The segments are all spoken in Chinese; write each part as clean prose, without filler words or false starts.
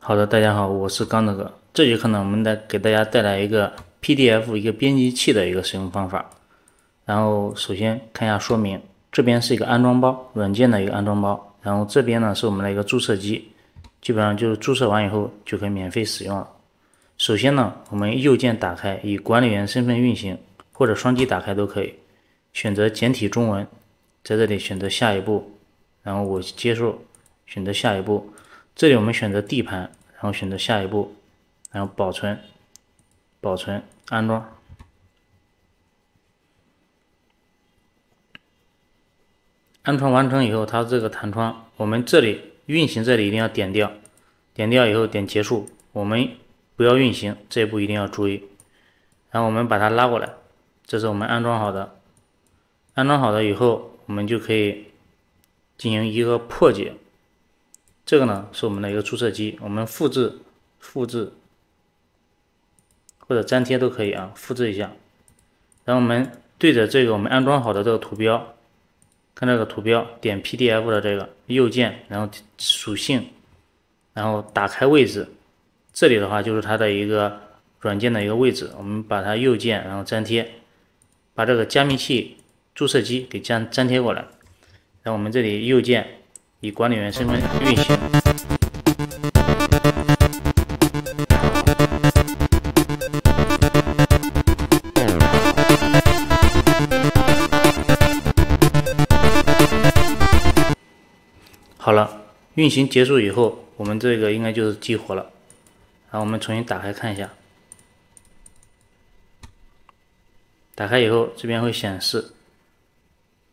好的，大家好，我是刚子哥。这节课呢，我们给大家带来一个 PDF 一个编辑器的一个使用方法。然后首先看一下说明，这边是一个安装包，软件的一个安装包。然后这边呢是我们的一个注册机，基本上就是注册完以后就可以免费使用了。首先呢，我们右键打开，以管理员身份运行，或者双击打开都可以。选择简体中文，在这里选择下一步，然后我接受，选择下一步。这里我们选择地盘，然后选择下一步，然后保存，安装。安装完成以后，它这个弹窗，我们这里运行这里一定要点掉，点掉以后点结束，我们不要运行，这一步一定要注意。然后我们把它拉过来，这是我们安装好的。安装好了以后，我们就可以进行一个破解。这个呢是我们的一个注册机，我们复制或者粘贴都可以啊，复制一下。然后我们对着这个我们安装好的这个图标，看这个图标，点 PDF 的这个右键，然后属性，然后打开位置，这里的话就是它的一个软件的一个位置，我们把它右键然后粘贴，把这个加密器注册机给粘贴过来。然后我们这里右键以管理员身份运行。好了，运行结束以后，我们这个应该就是激活了。然后我们重新打开看一下，打开以后这边会显示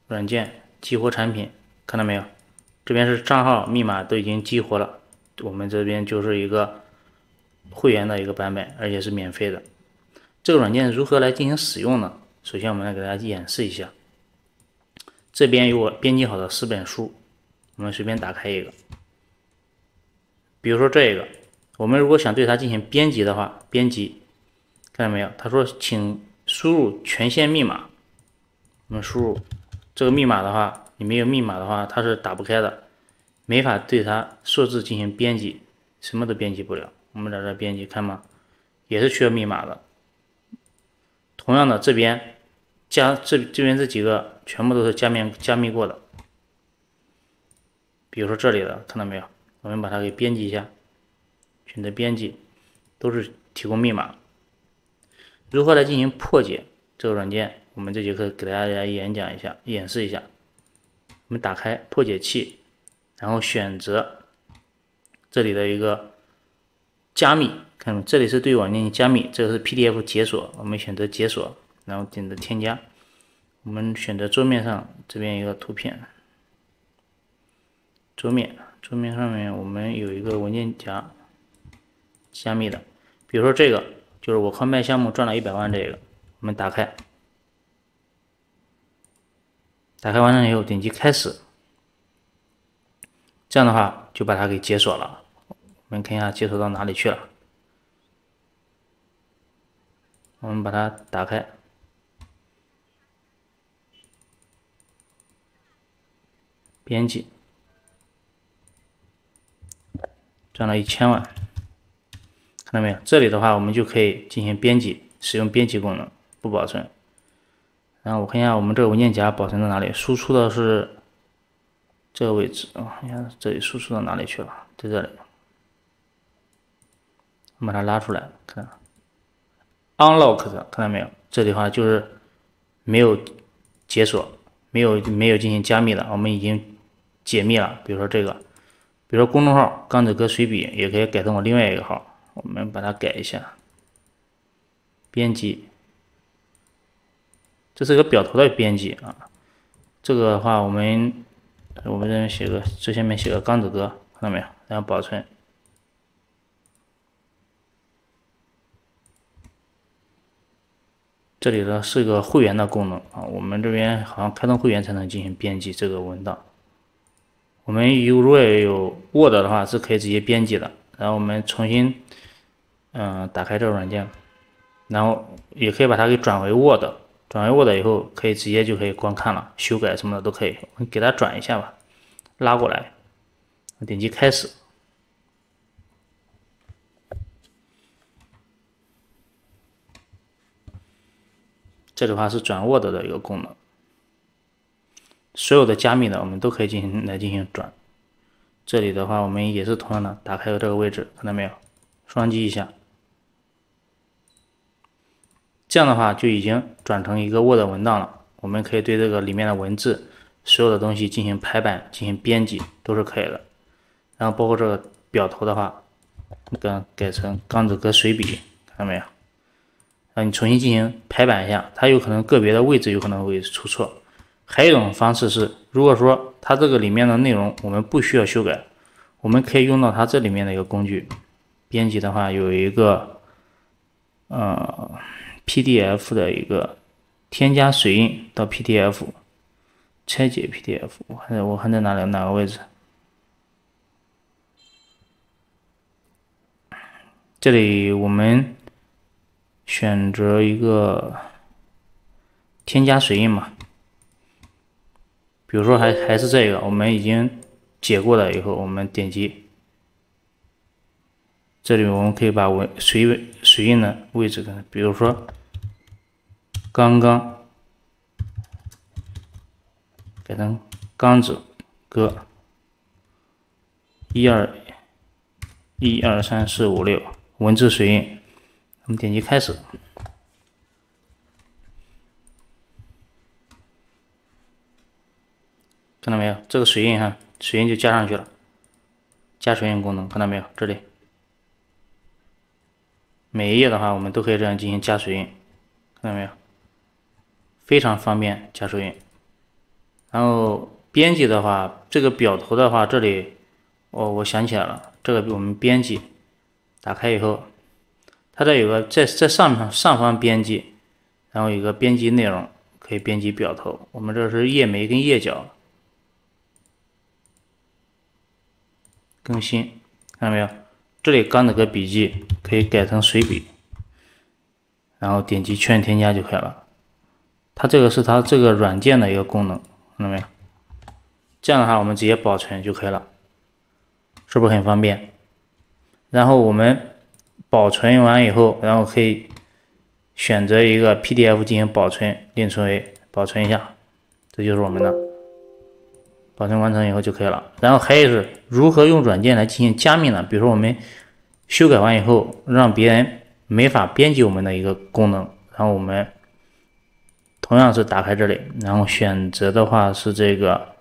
软件激活产品，看到没有？这边是账号密码都已经激活了，我们这边就是一个会员的一个版本，而且是免费的。这个软件如何来进行使用呢？首先我们来给大家演示一下。这边有我编辑好的10本书，我们随便打开一个，比如说这个，我们如果想对它进行编辑的话，编辑，看到没有？他说请输入权限密码，我们输入这个密码的话，你没有密码的话，它是打不开的，没法对它数字进行编辑，什么都编辑不了。我们在这编辑，看吗？也是需要密码的。同样的，这边这边这几个全部都是加密过的。比如说这里的，看到没有？我们把它给编辑一下，选择编辑，都是提供密码。如何来进行破解这个软件？我们这节课给大家演示一下。我们打开破解器，然后选择这里的一个加密，看这里是对软件加密，这个是 PDF 解锁，我们选择解锁，然后点击添加。我们选择桌面上这边一个图片，桌面上面我们有一个文件夹加密的，比如说这个就是我靠卖项目赚了100万，这个我们打开完成以后点击开始，这样的话就把它给解锁了。我们看一下解锁到哪里去了，我们把它打开，编辑，赚了1000万，看到没有？这里的话我们就可以进行编辑，使用编辑功能，不保存。然后我看一下我们这个文件夹保存在哪里，输出的是这个位置啊，你看这里输出到哪里去了？在这里，我们把它拉出来，看 unlock 的，看到没有？这里的话就是没有解锁，没有进行加密的，我们已经解密了。比如说这个，比如说公众号刚子哥随笔，也可以改成我另外一个号，我们把它改一下，编辑。这是个表头的编辑啊，这个的话我们这边写个，这下面写个刚子哥，看到没有？然后保存。这里呢是个会员的功能啊，我们这边好像开通会员才能进行编辑这个文档。我们如果有 Word 的话是可以直接编辑的，然后我们重新打开这个软件，然后也可以把它给转为 Word。转为 Word 以后，可以直接就可以观看了，修改什么的都可以。我们给它转一下吧，拉过来，点击开始，这里的话是转 Word 的一个功能，所有的加密的我们都可以进行转。这里的话，我们也是同样的，打开这个位置，看到没有？双击一下，这样的话就已经转成一个 Word 文档了。我们可以对这个里面的文字，所有的东西进行排版、进行编辑，都是可以的。然后包括这个表头的话，改成钢子格水笔，看到没有？你重新进行排版一下，它有可能个别的位置有可能会出错。还有一种方式是，如果说它这个里面的内容我们不需要修改，我们可以用到它这里面的一个工具。编辑的话有一个PDF 的一个添加水印到 PDF， 拆解 PDF， 我还在哪个位置？这里我们选择一个添加水印嘛，比如说还是这个，我们已经解过了以后，我们点击这里，我们可以把水印的位置，比如说刚刚改成钢子格1、2、3、4、5、6文字水印，我们点击开始。看到没有？这个水印哈，水印就加上去了，加水印功能，看到没有？这里每一页的话，我们都可以这样进行加水印，看到没有？非常方便加水印。然后编辑的话，这个表头的话，这里我想起来了，这个我们编辑打开以后，它这有个在上方编辑，然后有个编辑内容，可以编辑表头。我们这是页眉跟页脚。更新，看到没有？这里钢子格笔记可以改成水笔，然后点击确认添加就可以了。它这个是它这个软件的一个功能，看到没有？这样的话，我们直接保存就可以了，是不是很方便？然后我们保存完以后，然后可以选择一个 PDF 进行保存，另存为保存一下，这就是我们的。保存完成以后就可以了。然后还有是如何用软件来进行加密呢？比如说我们修改完以后，让别人没法编辑我们的一个功能，然后我们同样是打开这里，然后选择的话是这个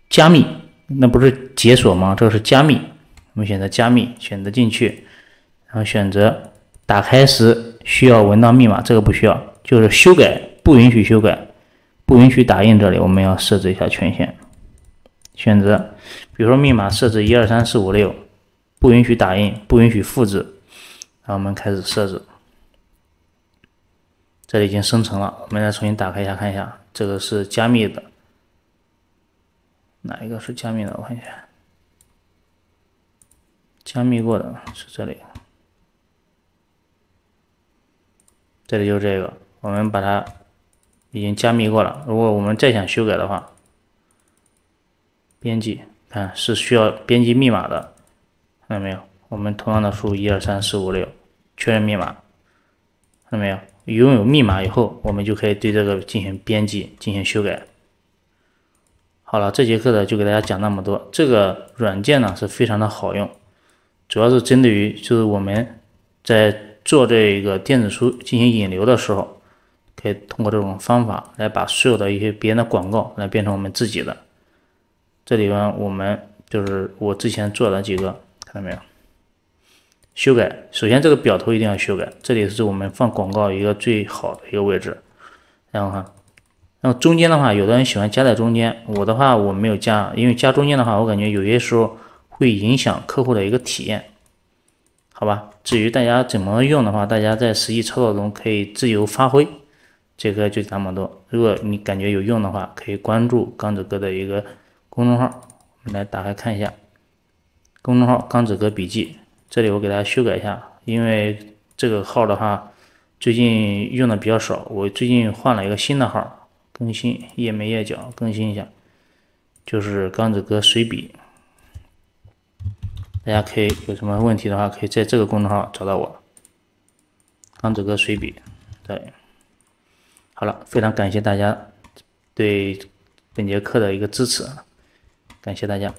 加密，那不是解锁吗？这个是加密，我们选择加密，选择进去，然后选择打开时需要文档密码，这个不需要，就是修改不允许修改，不允许打印，这里我们要设置一下权限。选择，比如说密码设置1、2、3、4、5、6，不允许打印，不允许复制。然后我们开始设置，这里已经生成了，我们再重新打开一下，看一下，这个是加密的，哪一个是加密的？我看一下，加密过的是这里，这里就是这个，我们把它已经加密过了。如果我们再想修改的话，编辑，看是需要编辑密码的，看到没有？我们同样的输入1、2、3、4、5、6，确认密码，看到没有？拥有密码以后，我们就可以对这个进行编辑、进行修改。好了，这节课呢就给大家讲那么多。这个软件呢是非常的好用，主要是针对于就是我们在做这个电子书进行引流的时候，可以通过这种方法来把所有的一些别人的广告来变成我们自己的。这里边我们就是我之前做的几个，看到没有？修改，首先这个表头一定要修改，这里是我们放广告一个最好的一个位置。然后看，然后中间的话，有的人喜欢加在中间，我的话我没有加，因为加中间的话，我感觉有些时候会影响客户的一个体验，好吧？至于大家怎么用的话，大家在实际操作中可以自由发挥。这个就那么多，如果你感觉有用的话，可以关注钢子哥的一个公众号，我们来打开看一下。公众号钢子哥笔记，这里我给大家修改一下，因为这个号的话最近用的比较少，我最近换了一个新的号，更新页眉页脚更新一下，就是钢子哥水笔。大家可以有什么问题的话，可以在这个公众号找到我，钢子哥水笔。对。好了，非常感谢大家对本节课的一个支持，感谢大家。